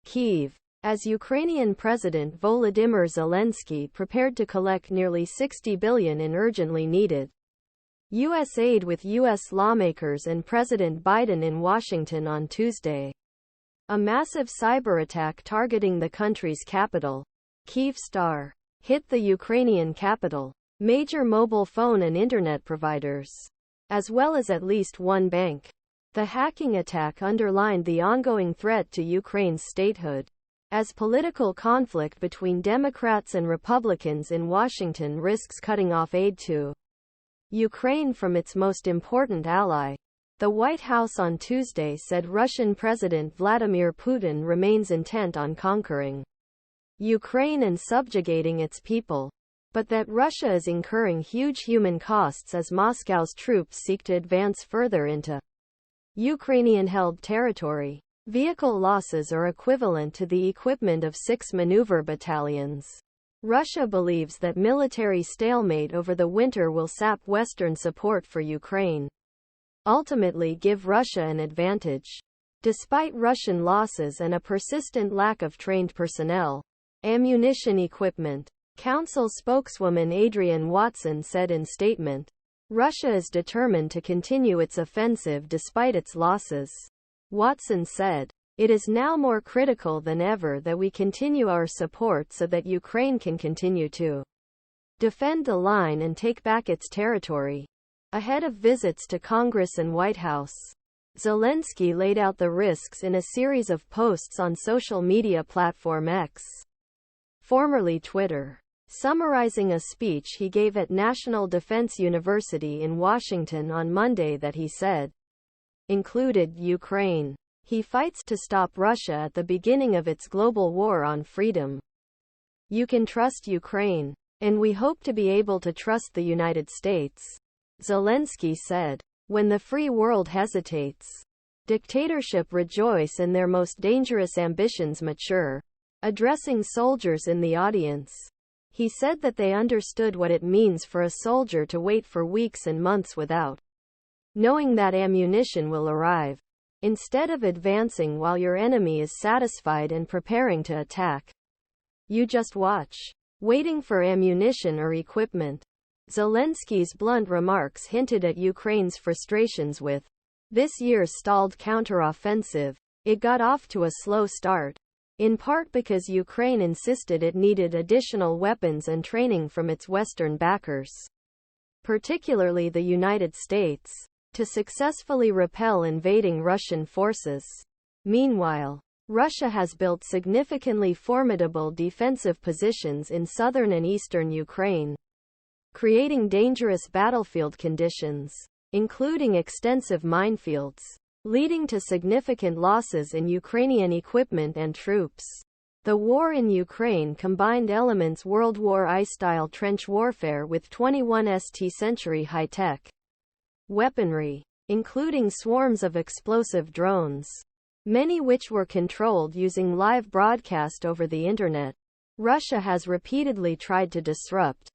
Kyiv, as Ukrainian President Volodymyr Zelensky prepared to collect nearly $60 billion in urgently needed U.S. aid with U.S. lawmakers and President Biden in Washington on Tuesday. A massive cyber attack targeting the country's capital, Kyivstar, hit the Ukrainian capital, major mobile phone and internet providers, as well as at least one bank. The hacking attack underlined the ongoing threat to Ukraine's statehood, as political conflict between Democrats and Republicans in Washington risks cutting off aid to Ukraine from its most important ally. The White House on Tuesday said Russian President Vladimir Putin remains intent on conquering Ukraine and subjugating its people, but that Russia is incurring huge human costs as Moscow's troops seek to advance further into Ukrainian-held territory. Vehicle losses are equivalent to the equipment of 6 maneuver battalions. Russia believes that military stalemate over the winter will sap Western support for Ukraine, ultimately give Russia an advantage. Despite Russian losses and a persistent lack of trained personnel, ammunition equipment, Council spokeswoman Adrienne Watson said in statement, Russia is determined to continue its offensive despite its losses. Watson said, "It is now more critical than ever that we continue our support so that Ukraine can continue to defend the line and take back its territory." Ahead of visits to Congress and White House, Zelensky laid out the risks in a series of posts on social media platform X, formerly Twitter, summarizing a speech he gave at National Defense University in Washington on Monday that he said included Ukraine. He fights to stop Russia at the beginning of its global war on freedom. You can trust Ukraine, and we hope to be able to trust the United States, Zelensky said. When the free world hesitates, dictatorship rejoice and their most dangerous ambitions mature. Addressing soldiers in the audience, he said that they understood what it means for a soldier to wait for weeks and months without knowing that ammunition will arrive. Instead of advancing while your enemy is satisfied and preparing to attack, you just watch, waiting for ammunition or equipment. Zelensky's blunt remarks hinted at Ukraine's frustrations with this year's stalled counteroffensive. It got off to a slow start, in part because Ukraine insisted it needed additional weapons and training from its Western backers, particularly the United States, to successfully repel invading Russian forces. Meanwhile, Russia has built significantly formidable defensive positions in southern and eastern Ukraine, creating dangerous battlefield conditions, including extensive minefields, leading to significant losses in Ukrainian equipment and troops. The war in Ukraine combined elements World War I-style trench warfare with 21st century high-tech weaponry, including swarms of explosive drones, many which were controlled using live broadcast over the internet. Russia has repeatedly tried to disrupt